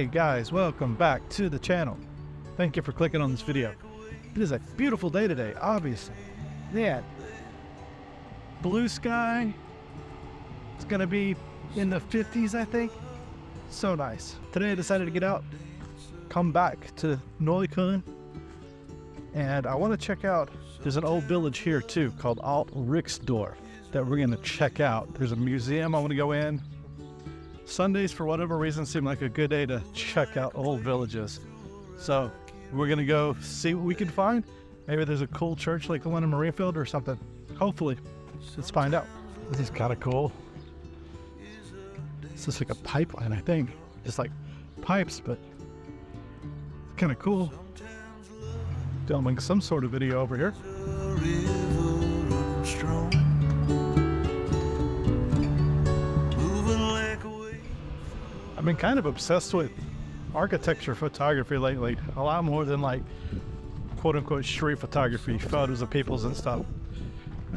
Hey guys, welcome back to the channel. Thank you for clicking on this video. It is a beautiful day today, obviously. Yeah. Blue sky. It's gonna be in the 50s, I think. So nice. Today I decided to get out, come back to Neuko, and I want to check out, there's an old village here too called Alt Rixdorf that we're gonna check out. There's a museum I want to go in. Sundays, for whatever reason, seem like a good day to check out old villages. So we're gonna go see what we can find. Maybe there's a cool church like the one in Mariafield or something. Hopefully. Let's find out. This is kind of cool. It's just like a pipeline, I think. Just like pipes, but it's kind of cool. Filming some sort of video over here. I've been kind of obsessed with architecture photography lately, a lot more than like quote-unquote street photography, photos of people's and stuff.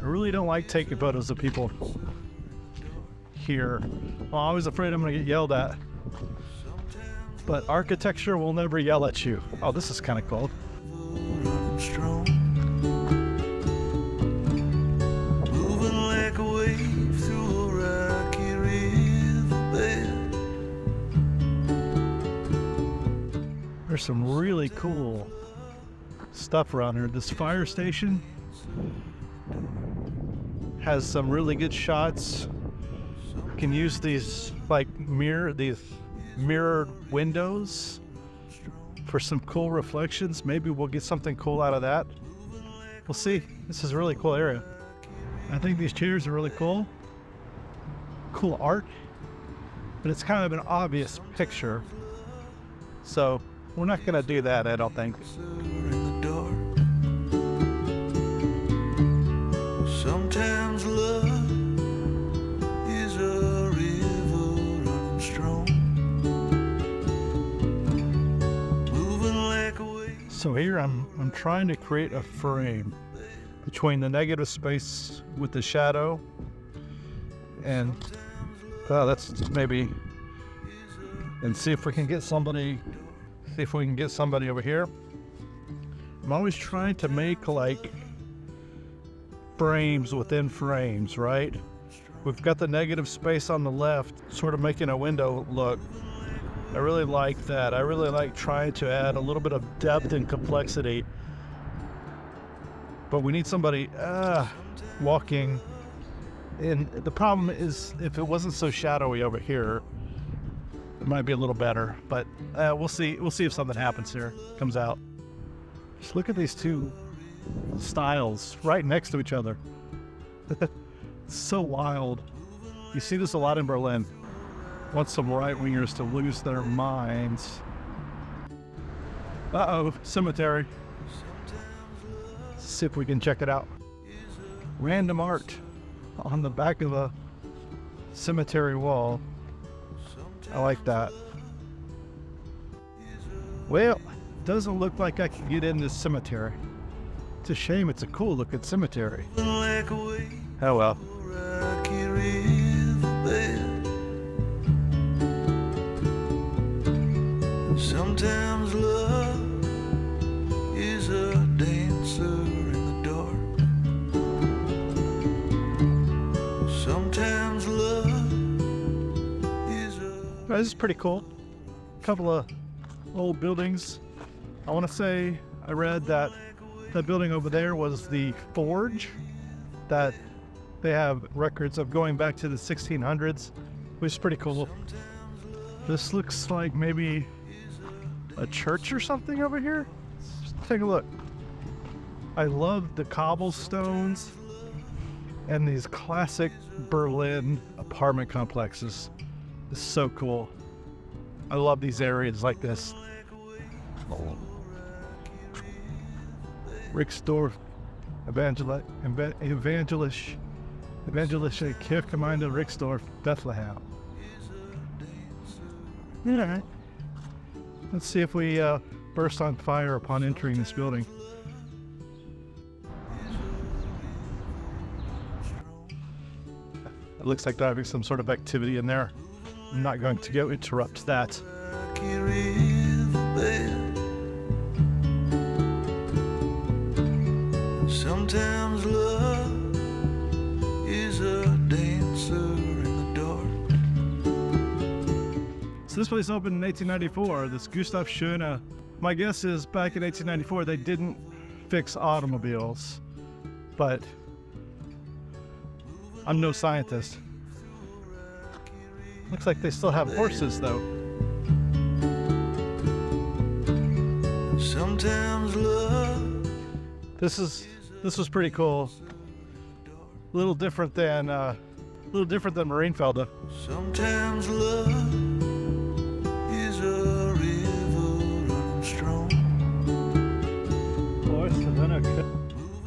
I really don't like taking photos of people here. I'm always afraid I'm gonna get yelled at. But architecture will never yell at you. Oh, this is kind of cool. There's some really cool stuff around here. This fire station has some really good shots. You can use these like mirrored windows for some cool reflections. Maybe we'll get something cool out of that. We'll see. This is a really cool area. I think these chairs are really cool. Cool art, but it's kind of an obvious picture. So we're not gonna do that, I don't think. Sometimes love is a river running strong. Moving like a wave. So here I'm trying to create a frame between the negative space with the shadow and that's maybe, and see if we can get somebody. See if we can get somebody over here. I'm always trying to make like frames within frames, right? We've got the negative space on the left, sort of making a window look. I really like that. I really like trying to add a little bit of depth and complexity. But we need somebody walking in. The problem is if it wasn't so shadowy over here, it might be a little better, but we'll see. We'll see if something happens here, comes out. Just look at these two styles right next to each other. So wild. You see this a lot in Berlin. Want some right-wingers to lose their minds. Uh-oh, cemetery. Let's see if we can check it out. Random art on the back of a cemetery wall. I like that. Well, doesn't look like I can get in this cemetery. It's a shame. It's a cool looking cemetery. Oh well. Sometimes love is a dancer in the dark. Sometimes love. This is pretty cool. A couple of old buildings. I want to say I read that that building over there was the forge, that they have records of going back to the 1600s, which is pretty cool. This looks like maybe a church or something over here. Just take a look. I love the cobblestones and these classic Berlin apartment complexes. It's so cool. I love these areas like this. Rixdorf, Evangelische Kirchgemeinde Rixdorf, Bethlehem. Alright. Let's see if we burst on fire upon entering this building. It looks like they're having some sort of activity in there. I'm not going to go interrupt that. rocky riverbed. Sometimes love is a dancer in the dark. So this place opened in 1894, this Gustav Schöne. My guess is back in 1894 they didn't fix automobiles, but I'm no scientist. Looks like they still have horses though. Sometimes love. This was pretty cool. A little different than Marienfelde. Sometimes love is a river running strong.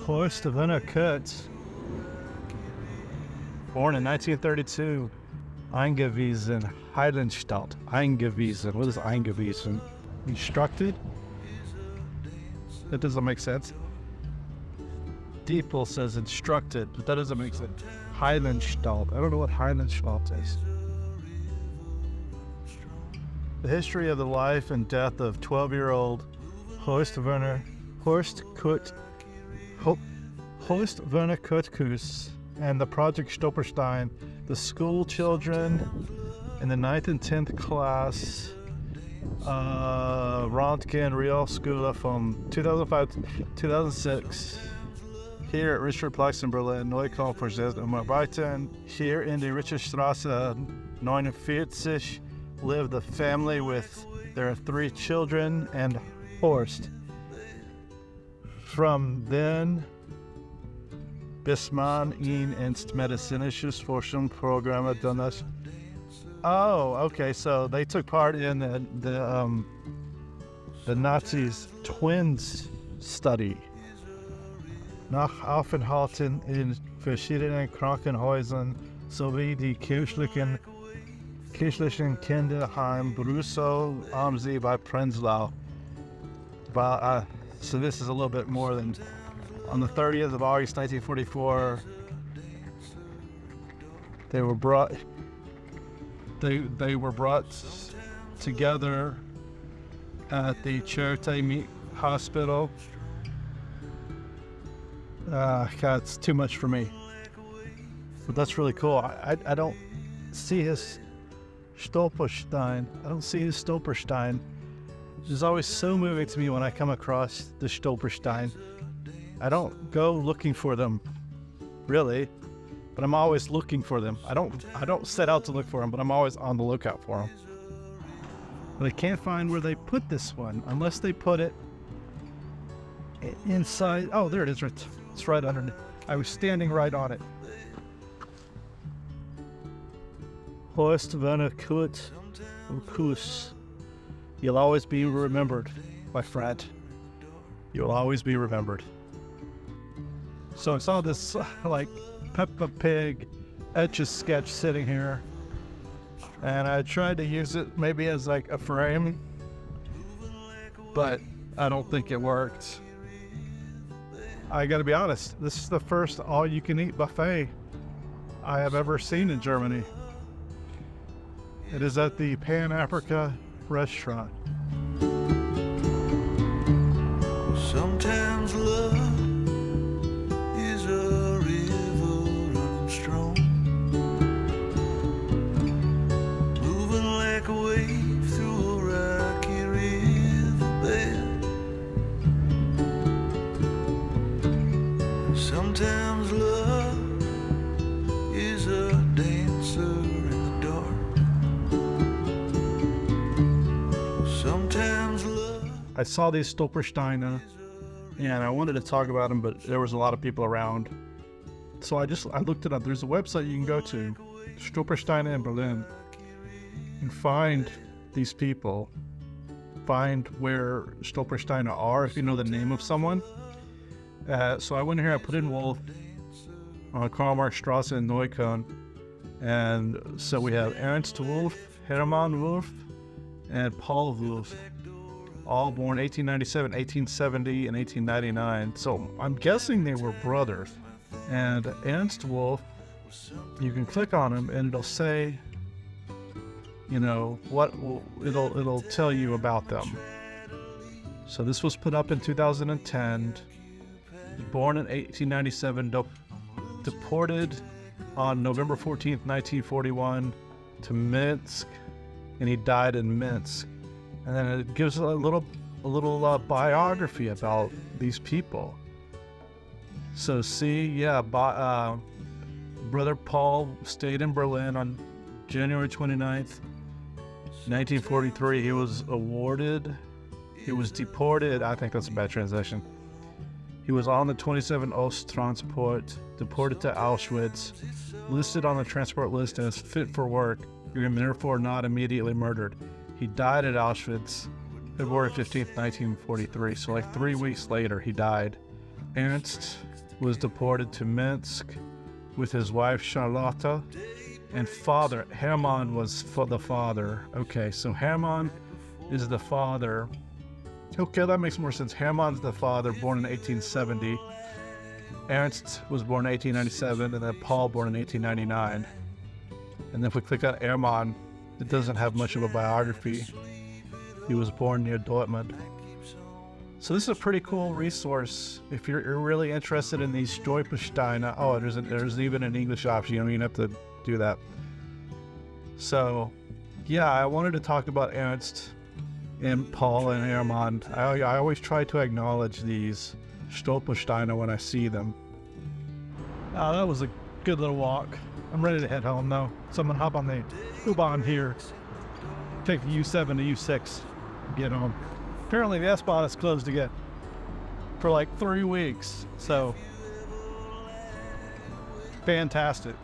Horst of Kurt. Born in 1932. Eingewiesen, Heilenstadt. Eingewiesen. What is eingewiesen? Instructed? That doesn't make sense. Diepel says instructed, but that doesn't make sense. Heilenstadt. I don't know what Heilenstadt is. The history of the life and death of 12-year-old Horst Werner Kurtkus and the Project Stolperstein, the school children in the 9th and 10th class, Röntgen Realschule from 2005 to 2006, here at Richardplatz in Berlin, Neuko versus Arbeiten. Here in the Richardstrasse 49 lived the family with their 3 children and Horst. From then bis man ihn ins medizinisches Forschungsprogramm donnerst. Oh, okay. So they took part in the Nazis' twins study. Nach Aufenthalten in verschiedenen Krankenhäusern sowie die kirchlichen Kinderheim Brüssel am See bei Prenzlau. So this is a little bit more than. On the 30th of August 1944, they were brought together at the Charité Hospital. God, it's too much for me. But that's really cool. I don't see his Stolperstein. It's always so moving to me when I come across the Stolperstein. I don't go looking for them, really, but I'm always looking for them. I don't set out to look for them, but I'm always on the lookout for them. But I can't find where they put this one, unless they put it inside. Oh, there it is. It's right underneath. I was standing right on it. Horst Werner Kurtkus. You'll always be remembered, my friend. You'll always be remembered. So I saw this like Peppa Pig Etch-a-Sketch sitting here, and I tried to use it maybe as like a frame, but I don't think it worked. I gotta be honest, this is the first all-you-can-eat buffet I have ever seen in Germany. It is at the Pan Africa restaurant. Sometimes love is a river running strong, moving like a wave through a rocky riverbed. Sometimes love is a dancer in the dark. Sometimes love. I saw these Stolpersteine and I wanted to talk about them, but there was a lot of people around. So I looked it up. There's a website you can go to, Stolpersteine in Berlin, and find these people. Find where Stolpersteine are if you know the name of someone. So I went here, I put in Wolf on Karl-Marx-Straße in Neukölln. And so we have Ernst Wolf, Hermann Wolf, and Paul Wolf. All born 1897, 1870, and 1899. So I'm guessing they were brothers. And Ernst Wolf, you can click on him and it'll say you know, it'll tell you about them. So this was put up in 2010. Born in 1897, deported on November 14th, 1941 to Minsk, and he died in Minsk. And then it gives a little biography about these people. So Brother Paul stayed in Berlin on January 29th, 1943. He was deported. I think that's a bad translation. He was on the 27 Ost transport, deported to Auschwitz, listed on the transport list as fit for work, and therefore not immediately murdered. He died at Auschwitz, February 15th, 1943. So like 3 weeks later, he died. Ernst was deported to Minsk with his wife Charlotte, and father Hermann was the father. Okay, so Hermann is the father. Okay, that makes more sense. Hermann's the father, born in 1870. Ernst was born in 1897, and then Paul born in 1899. And then if we click on Hermann, it doesn't have much of a biography. He was born near Dortmund. So this is a pretty cool resource if you're really interested in these Stolpersteine. Oh, there's even an English option. You don't even have to do that. So, yeah, I wanted to talk about Ernst and Paul and Hermann. I always try to acknowledge these Stolpersteine when I see them. Oh, that was a good little walk. I'm ready to head home though. So I'm gonna hop on the U-Bahn here, take the U7 to U6, get home. Apparently the S-Bahn is closed again for like 3 weeks. So fantastic.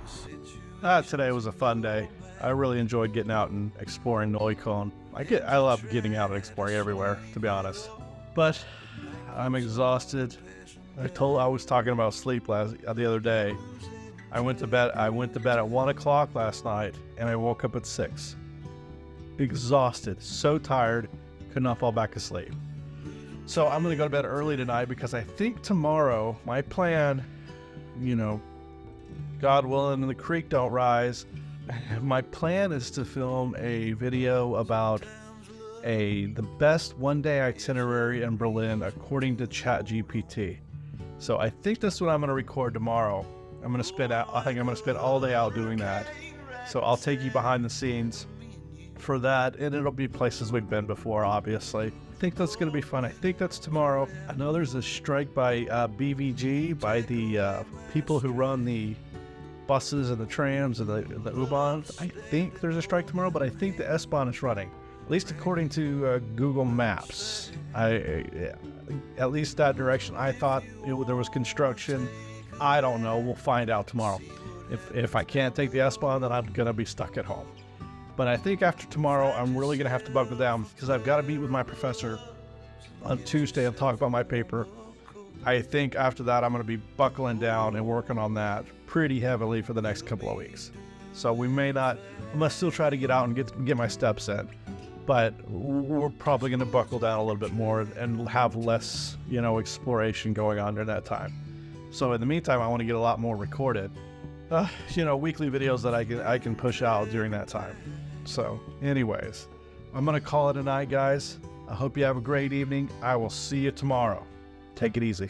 Today was a fun day. I really enjoyed getting out and exploring Neuko. I love getting out and exploring everywhere, to be honest. But I'm exhausted. I was talking about sleep the other day. I went to bed at 1 o'clock last night, and I woke up at 6. Exhausted, so tired, could not fall back asleep. So I'm gonna go to bed early tonight because I think tomorrow, my plan, you know, God willing and the creek don't rise, my plan is to film a video about the best one-day itinerary in Berlin according to ChatGPT. So I think that's what I'm going to record tomorrow. I think I'm going to spend all day out doing that. So I'll take you behind the scenes for that, and it'll be places we've been before, obviously. I think that's going to be fun. I think that's tomorrow. I know there's a strike by BVG, by the people who run the buses and the trams and the U-Bahn. I think there's a strike tomorrow, but I think the S-Bahn is running, at least according to Google Maps. At least that direction. I thought there was construction. I don't know. We'll find out tomorrow. If I can't take the S-Bahn, then I'm going to be stuck at home. But I think after tomorrow, I'm really going to have to buckle down because I've got to meet with my professor on Tuesday and talk about my paper. I think after that, I'm going to be buckling down and working on that pretty heavily for the next couple of weeks. So I must still try to get out and get my steps in. But we're probably going to buckle down a little bit more and have less, exploration going on during that time. So in the meantime, I want to get a lot more recorded, weekly videos that I can push out during that time. So anyways, I'm going to call it a night, guys. I hope you have a great evening. I will see you tomorrow. Take it easy.